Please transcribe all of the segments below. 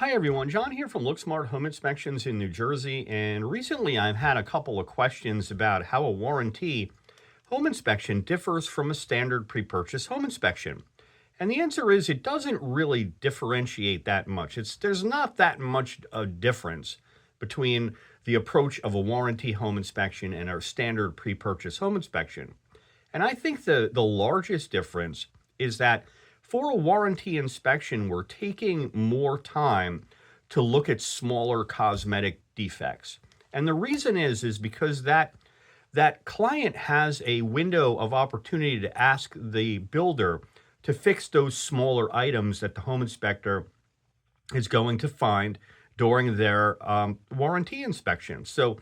Hi everyone, John here from LookSmart Home Inspections in New Jersey, and recently I've had a couple of questions about how a warranty home inspection differs from a standard pre-purchase home inspection. And the answer is it doesn't really differentiate that much. There's not that much a difference between the approach of a warranty home inspection and our standard pre-purchase home inspection. And I think the largest difference is that for a warranty inspection, we're taking more time to look at smaller cosmetic defects. And the reason is because that client has a window of opportunity to ask the builder to fix those smaller items that the home inspector is going to find during their warranty inspection. So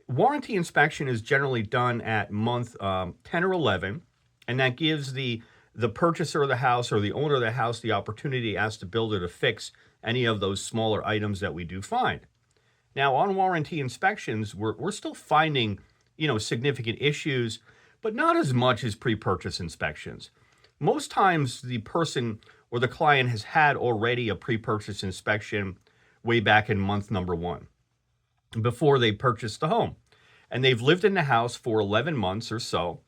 warranty inspection is generally done at month 10 or 11, and that gives the purchaser of the house or the owner of the house the opportunity to ask the builder to fix any of those smaller items that we do find. Now, on warranty inspections, we're still finding, significant issues, but not as much as pre-purchase inspections. Most times, the person or the client has had already a pre-purchase inspection way back in month number 1 before they purchased the home. And they've lived in the house for 11 months or so,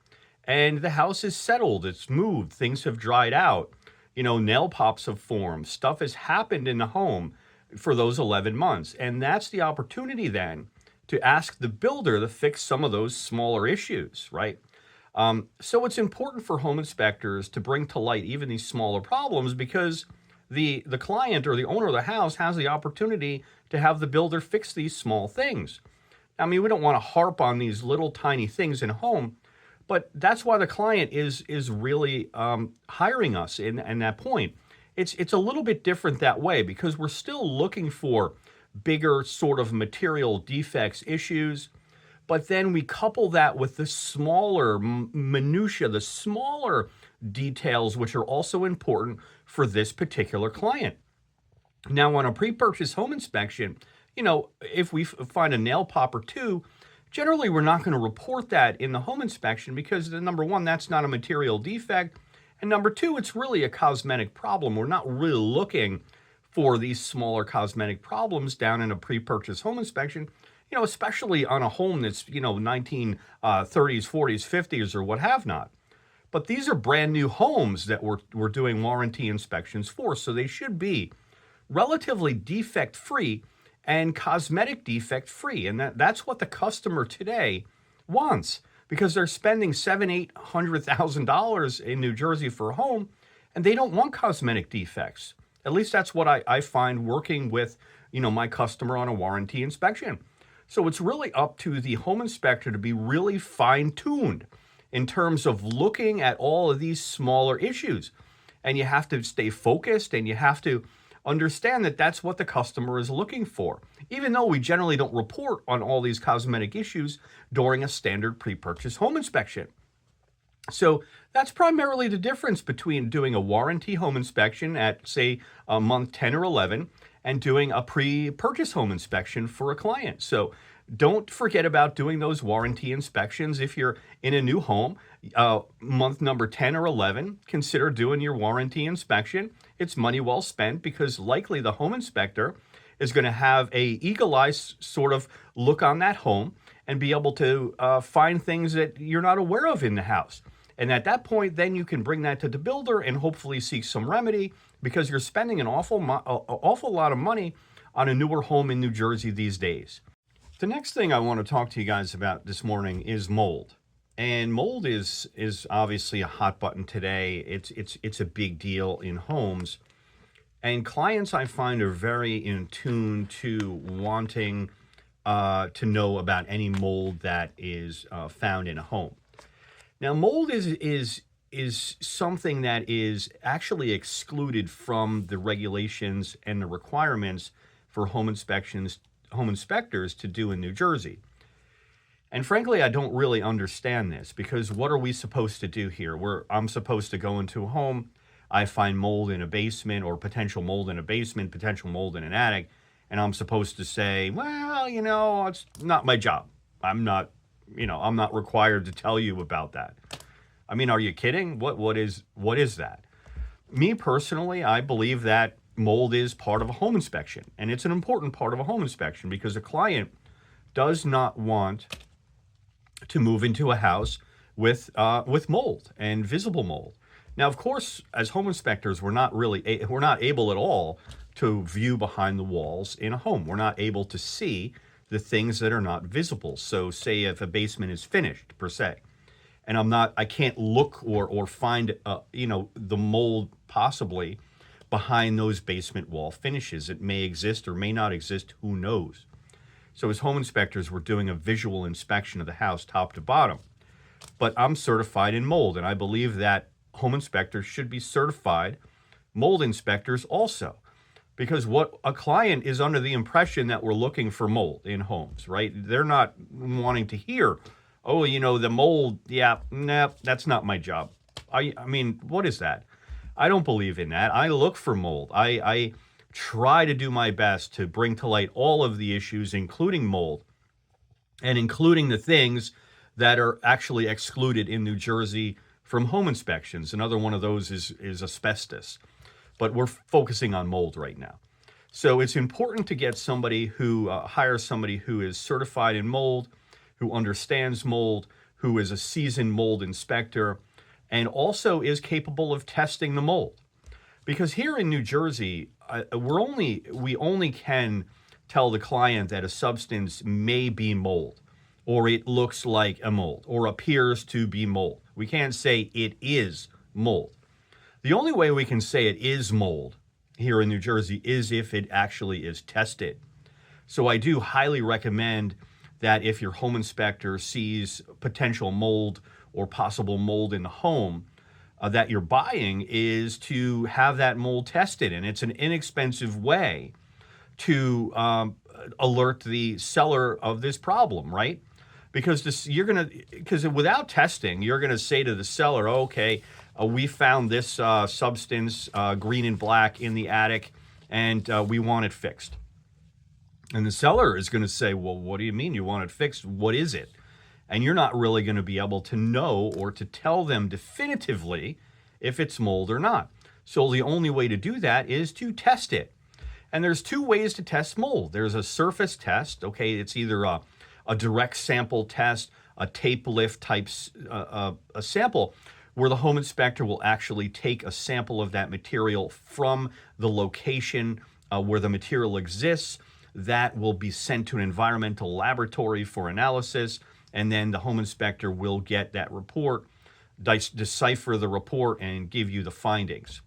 and the house is settled, it's moved, things have dried out, nail pops have formed, stuff has happened in the home for those 11 months. And that's the opportunity then to ask the builder to fix some of those smaller issues, right? So it's important for home inspectors to bring to light even these smaller problems because the client or the owner of the house has the opportunity to have the builder fix these small things. I mean, we don't want to harp on these little tiny things in a home, but that's why the client is really hiring us in that point. It's a little bit different that way because we're still looking for bigger sort of material defects issues, but then we couple that with the smaller minutia, the smaller details, which are also important for this particular client. Now, on a pre-purchase home inspection, if we find a nail pop or two, generally we're not going to report that in the home inspection because number one, that's not a material defect. And number two, it's really a cosmetic problem. We're not really looking for these smaller cosmetic problems down in a pre-purchase home inspection, especially on a home that's, 1930s, 40s, 50s, or what have not. But these are brand new homes that we're doing warranty inspections for, so they should be relatively defect-free and cosmetic defect-free. And that's what the customer today wants because they're spending $700,000-800,000 in New Jersey for a home, and they don't want cosmetic defects. At least that's what I find working with, my customer on a warranty inspection. So it's really up to the home inspector to be really fine-tuned in terms of looking at all of these smaller issues. And you have to stay focused and you have to understand that that's what the customer is looking for, even though we generally don't report on all these cosmetic issues during a standard pre-purchase home inspection. So that's primarily the difference between doing a warranty home inspection at, say, month 10 or 11 and doing a pre-purchase home inspection for a client. So don't forget about doing those warranty inspections. If you're in a new home, month number 10 or 11, consider doing your warranty inspection. It's money well spent because likely the home inspector is going to have a eagle eye sort of look on that home and be able to find things that you're not aware of in the house. And at that point, then you can bring that to the builder and hopefully seek some remedy because you're spending an awful lot of money on a newer home in New Jersey these days. The next thing I want to talk to you guys about this morning is mold. And mold is obviously a hot button today. It's a big deal in homes. And clients I find are very in tune to wanting to know about any mold that is found in a home. Now, mold is something that is actually excluded from the regulations and the requirements for home inspectors to do in New Jersey. And frankly, I don't really understand this because what are we supposed to do here? I'm supposed to go into a home, I find mold in a basement or potential mold in a basement, potential mold in an attic, and I'm supposed to say, well, it's not my job. I'm not required to tell you about that. I mean, are you kidding? What is that? Me personally, I believe that mold is part of a home inspection, and it's an important part of a home inspection because a client does not want to move into a house with mold and visible mold. Now, of course, as home inspectors, we're not able at all to view behind the walls in a home. We're not able to see the things that are not visible. So, say if a basement is finished per se, and I can't look or find the mold possibly behind those basement wall finishes. It may exist or may not exist. Who knows? So, as home inspectors, we're doing a visual inspection of the house top to bottom. But I'm certified in mold, and I believe that home inspectors should be certified mold inspectors also. Because what a client is under the impression that we're looking for mold in homes, right? They're not wanting to hear, oh, the mold, yeah, nah, that's not my job. I mean, what is that? I don't believe in that. I look for mold. I try to do my best to bring to light all of the issues, including mold, and including the things that are actually excluded in New Jersey from home inspections. Another one of those is asbestos, but we're focusing on mold right now. So it's important to get somebody who hires somebody who is certified in mold, who understands mold, who is a seasoned mold inspector, and also is capable of testing the mold. Because here in New Jersey, we only can tell the client that a substance may be mold, or it looks like a mold, or appears to be mold. We can't say it is mold. The only way we can say it is mold here in New Jersey is if it actually is tested. So I do highly recommend that if your home inspector sees potential mold or possible mold in the home that you're buying, is to have that mold tested. And it's an inexpensive way to alert the seller of this problem, right? Because without testing, you're gonna say to the seller, okay, we found this substance, green and black, in the attic, and we want it fixed. And the seller is gonna say, well, what do you mean you want it fixed? What is it? And you're not really gonna be able to know or to tell them definitively if it's mold or not. So the only way to do that is to test it. And there's two ways to test mold. There's a surface test, okay? It's either a direct sample test, a tape lift type a sample, where the home inspector will actually take a sample of that material from the location where the material exists. That will be sent to an environmental laboratory for analysis, and then the home inspector will get that report, decipher the report, and give you the findings.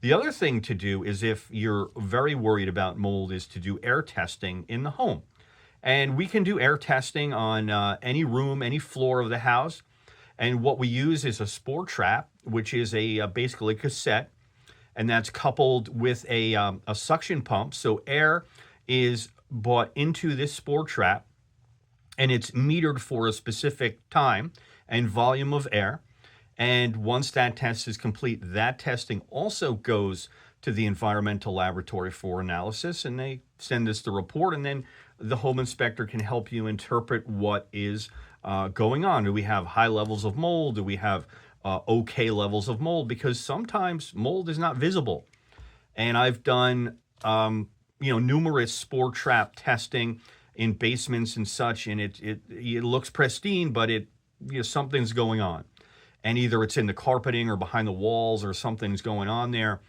The other thing to do is, if you're very worried about mold, is to do air testing in the home. And we can do air testing on any room, any floor of the house. And what we use is a spore trap, which is basically a cassette, and that's coupled with a suction pump. So air is brought into this spore trap, and it's metered for a specific time and volume of air. And once that test is complete, that testing also goes to the environmental laboratory for analysis, and they send us the report, and then the home inspector can help you interpret what is going on. Do we have high levels of mold? Do we have okay levels of mold? Because sometimes mold is not visible. And I've done numerous spore trap testing in basements and such, and it looks pristine, but something's going on. And either it's in the carpeting or behind the walls, or something's going on there,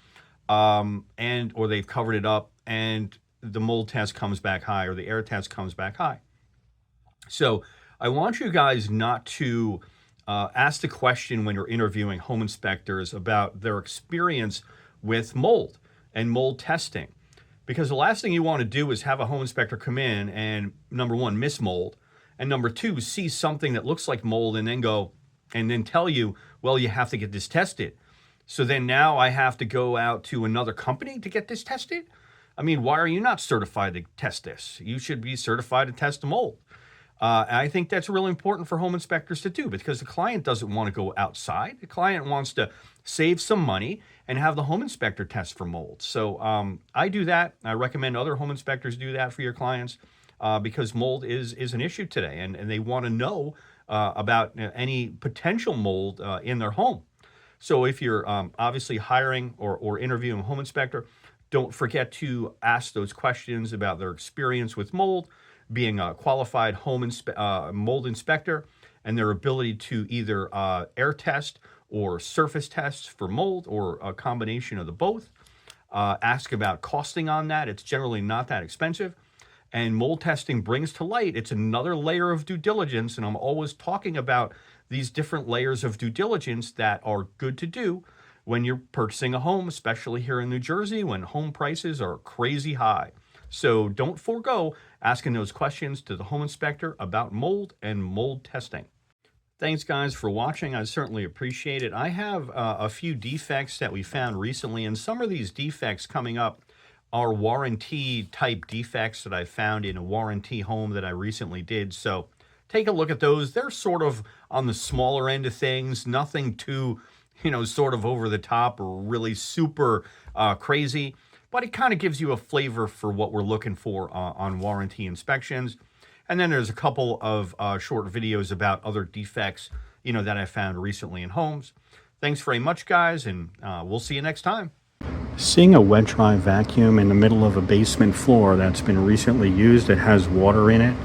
or they've covered it up, and the mold test comes back high, or the air test comes back high. So I want you guys not to ask the question when you're interviewing home inspectors about their experience with mold and mold testing. Because the last thing you want to do is have a home inspector come in and, number one, miss mold, and number two, see something that looks like mold and then tell you, well, you have to get this tested. So then now I have to go out to another company to get this tested? I mean, why are you not certified to test this? You should be certified to test the mold. And I think that's really important for home inspectors to do, because the client doesn't want to go outside. The client wants to save some money and have the home inspector test for mold. So I do that. I recommend other home inspectors do that for your clients because mold is an issue today, and they want to know about any potential mold in their home. So if you're obviously hiring or interviewing a home inspector, Don't forget to ask those questions about their experience with mold, being a qualified mold inspector, and their ability to either air test or surface test for mold, or a combination of the both. Ask about costing on that. It's generally not that expensive. And mold testing brings to light, it's another layer of due diligence. And I'm always talking about these different layers of due diligence that are good to do when you're purchasing a home, especially here in New Jersey, when home prices are crazy high. So don't forego asking those questions to the home inspector about mold and mold testing. Thanks, guys, for watching. I certainly appreciate it. I have a few defects that we found recently, and some of these defects coming up are warranty type defects that I found in a warranty home that I recently did. So take a look at those. They're sort of on the smaller end of things, nothing too, sort of over the top or really super crazy, but it kind of gives you a flavor for what we're looking for on warranty inspections. And then there's a couple of short videos about other defects, that I found recently in homes. Thanks very much, guys, and we'll see you next time. Seeing a wet dry vacuum in the middle of a basement floor that's been recently used, that has water in it,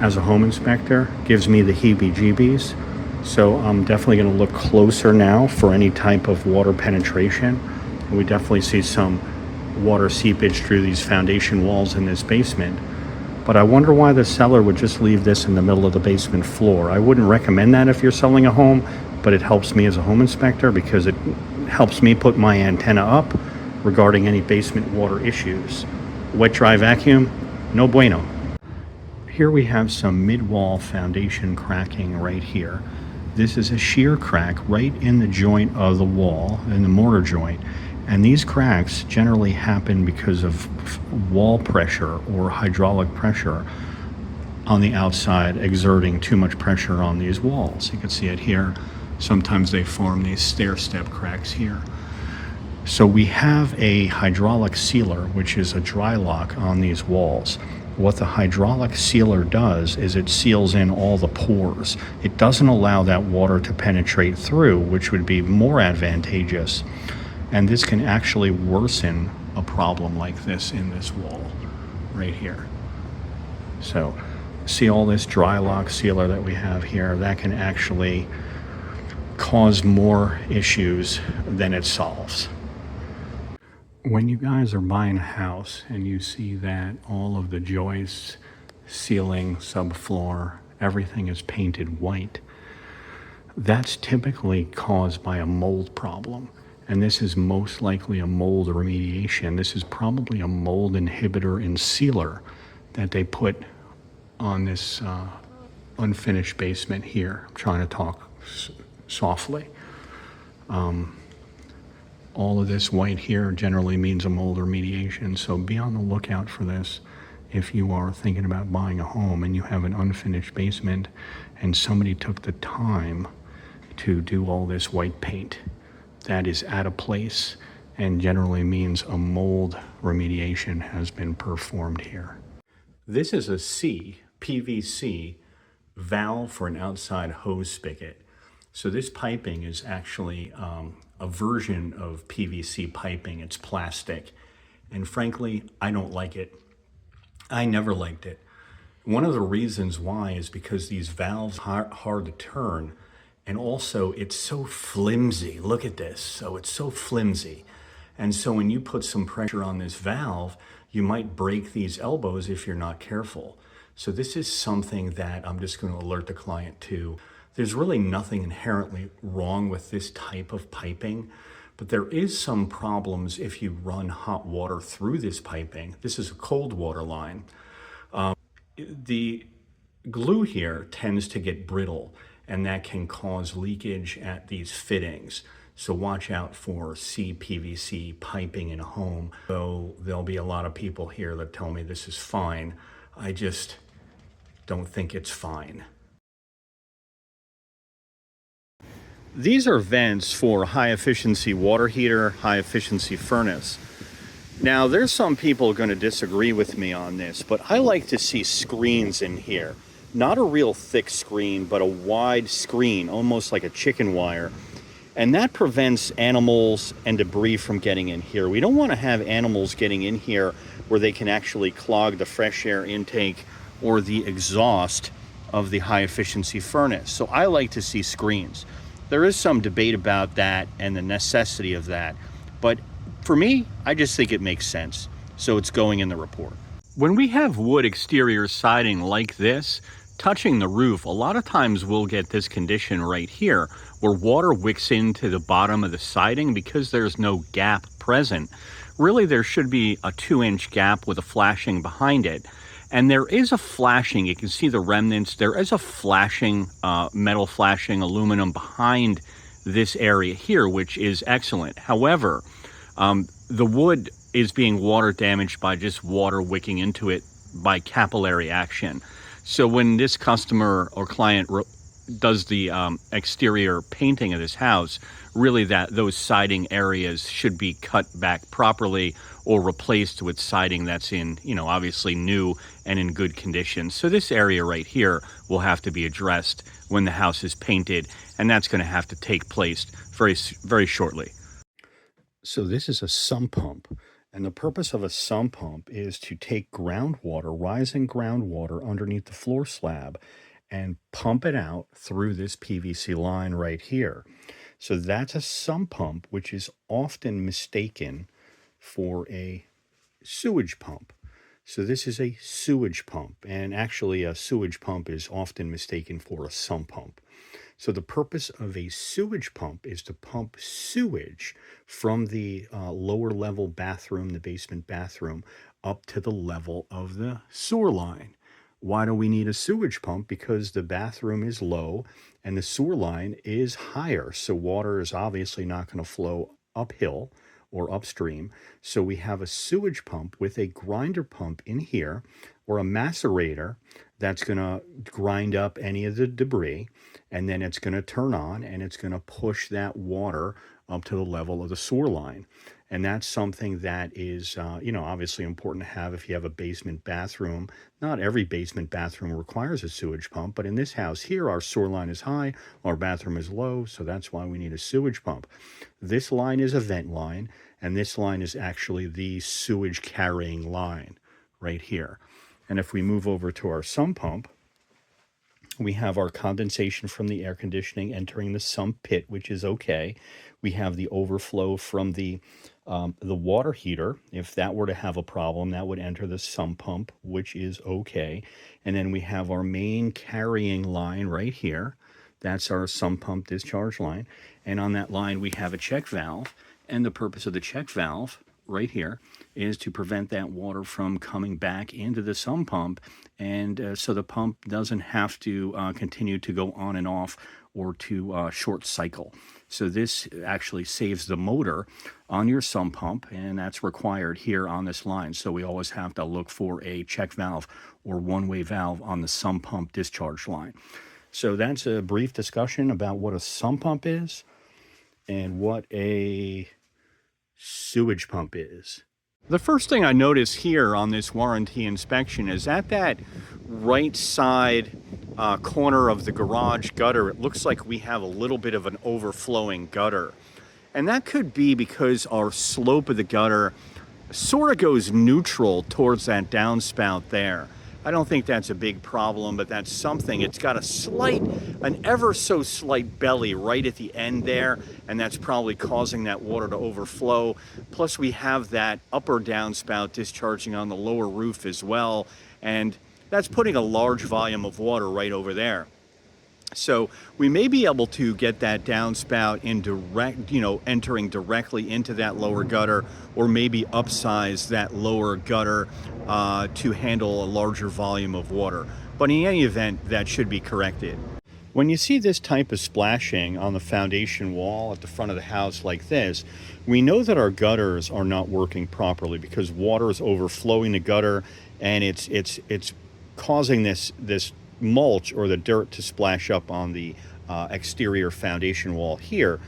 as a home inspector gives me the heebie-jeebies. So I'm definitely going to look closer now for any type of water penetration. And we definitely see some water seepage through these foundation walls in this basement. But I wonder why the seller would just leave this in the middle of the basement floor. I wouldn't recommend that if you're selling a home, but it helps me as a home inspector because it helps me put my antenna up regarding any basement water issues. Wet dry vacuum, no bueno. Here we have some mid-wall foundation cracking right here. This is a shear crack right in the joint of the wall, in the mortar joint. And these cracks generally happen because of wall pressure or hydraulic pressure on the outside exerting too much pressure on these walls. You can see it here. Sometimes they form these stair-step cracks here. So we have a hydraulic sealer, which is a dry lock on these walls. What the hydraulic sealer does is it seals in all the pores. It doesn't allow that water to penetrate through, which would be more advantageous. And this can actually worsen a problem like this in this wall right here. So see all this dry lock sealer that we have here, that can actually cause more issues than it solves. When you guys are buying a house and you see that all of the joists, ceiling, subfloor, everything is painted white, that's typically caused by a mold problem. And this is most likely a mold remediation. This is probably a mold inhibitor and sealer that they put on this unfinished basement here. I'm trying to talk softly. All of this white here generally means a mold remediation, so be on the lookout for this if you are thinking about buying a home and you have an unfinished basement and somebody took the time to do all this white paint. That is out of place and generally means a mold remediation has been performed here. This is a C, PVC valve for an outside hose spigot. So this piping is actually a version of PVC piping. It's plastic. And frankly, I don't like it. I never liked it. One of the reasons why is because these valves are hard to turn. And also it's so flimsy. Look at this. So it's so flimsy. And so when you put some pressure on this valve, you might break these elbows if you're not careful. So this is something that I'm just going to alert the client to. There's really nothing inherently wrong with this type of piping, but there is some problems if you run hot water through this piping. This is a cold water line. The glue here tends to get brittle, and that can cause leakage at these fittings. So watch out for CPVC piping in a home. So there'll be a lot of people here that tell me this is fine. I just don't think it's fine. These are vents for high efficiency water heater, high efficiency furnace. Now there's some people going to disagree with me on this, but I like to see screens in here. Not a real thick screen, but a wide screen, almost like a chicken wire. And that prevents animals and debris from getting in here. We don't want to have animals getting in here where they can actually clog the fresh air intake or the exhaust of the high efficiency furnace. So I like to see screens. There is some debate about that and the necessity of that, but for me, I just think it makes sense. So it's going in the report. When we have wood exterior siding like this, touching the roof, a lot of times we'll get this condition right here where water wicks into the bottom of the siding because there's no gap present. Really, there should be a 2-inch gap with a flashing behind it. And there is a flashing, you can see the remnants, there is a flashing, metal flashing aluminum behind this area here, which is excellent. However, the wood is being water damaged by just water wicking into it by capillary action. So when this customer or client does the exterior painting of this house, really those siding areas should be cut back properly or replaced with siding that's in, obviously new and in good condition. So this area right here will have to be addressed when the house is painted, and that's going to have to take place very, very shortly. So this is a sump pump. And the purpose of a sump pump is to take groundwater, rising groundwater underneath the floor slab, and pump it out through this PVC line right here. So that's a sump pump, which is often mistaken for a sewage pump. So this is a sewage pump, and actually a sewage pump is often mistaken for a sump pump. So the purpose of a sewage pump is to pump sewage from the lower level bathroom, the basement bathroom, up to the level of the sewer line. Why do we need a sewage pump? Because the bathroom is low and the sewer line is higher. So water is obviously not going to flow uphill or upstream. So we have a sewage pump with a grinder pump in here, or a macerator that's going to grind up any of the debris, and then it's going to turn on and it's going to push that water up to the level of the sewer line. And that's something that is, obviously important to have if you have a basement bathroom. Not every basement bathroom requires a sewage pump, but in this house here, our sewer line is high, our bathroom is low, so that's why we need a sewage pump. This line is a vent line, and this line is actually the sewage carrying line right here. And if we move over to our sump pump, we have our condensation from the air conditioning entering the sump pit, which is okay. We have the overflow from the water heater. If that were to have a problem, that would enter the sump pump, which is okay. And then we have our main carrying line right here. That's our sump pump discharge line. And on that line, we have a check valve. And the purpose of the check valve right here is to prevent that water from coming back into the sump pump, and so the pump doesn't have to continue to go on and off or to short cycle. So this actually saves the motor on your sump pump, and that's required here on this line. So we always have to look for a check valve or one-way valve on the sump pump discharge line. So that's a brief discussion about what a sump pump is and what a sewage pump is. The first thing I notice here on this warranty inspection is at that right side corner of the garage gutter, it looks like we have a little bit of an overflowing gutter. And that could be because our slope of the gutter sort of goes neutral towards that downspout there. I don't think that's a big problem, but that's something. It's got an ever so slight belly right at the end there, and that's probably causing that water to overflow. Plus we have that upper downspout discharging on the lower roof as well, and that's putting a large volume of water right over there. So we may be able to get that downspout entering directly into that lower gutter, or maybe upsize that lower gutter to handle a larger volume of water. But in any event, that should be corrected. When you see this type of splashing on the foundation wall at the front of the house like this, we know that our gutters are not working properly because water is overflowing the gutter, and it's causing this mulch or the dirt to splash up on the exterior foundation wall here.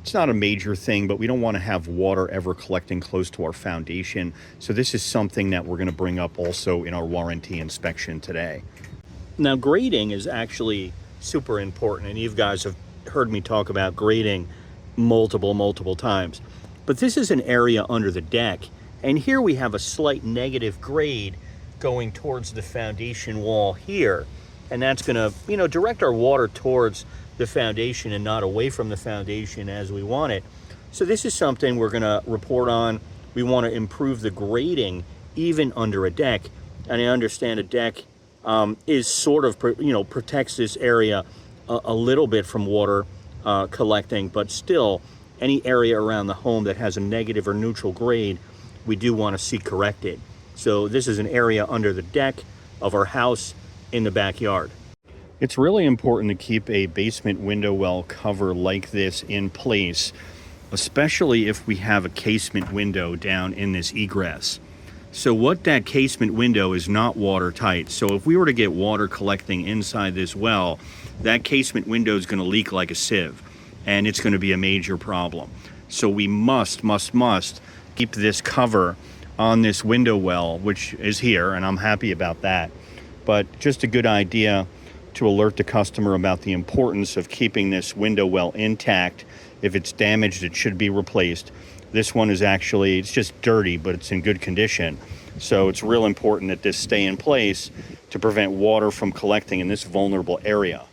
It's not a major thing, but we don't want to have water ever collecting close to our foundation. So this is something that we're going to bring up also in our warranty inspection today. Now, grading is actually super important, and you guys have heard me talk about grading multiple times. But this is an area under the deck, and here we have a slight negative grade going towards the foundation wall here, and that's going to, direct our water towards the foundation and not away from the foundation as we want it. So this is something we're going to report on. We want to improve the grading even under a deck, and I understand a deck is sort of, protects this area a little bit from water collecting, but still, any area around the home that has a negative or neutral grade, we do want to see corrected. So this is an area under the deck of our house in the backyard. It's really important to keep a basement window well cover like this in place, especially if we have a casement window down in this egress. So what that casement window is not watertight. So if we were to get water collecting inside this well, that casement window is going to leak like a sieve, and it's going to be a major problem. So we must keep this cover on this window well, which is here, and I'm happy about that. But just a good idea to alert the customer about the importance of keeping this window well intact. If it's damaged, it should be replaced. This one is actually, it's just dirty, but it's in good condition. So it's real important that this stay in place to prevent water from collecting in this vulnerable area.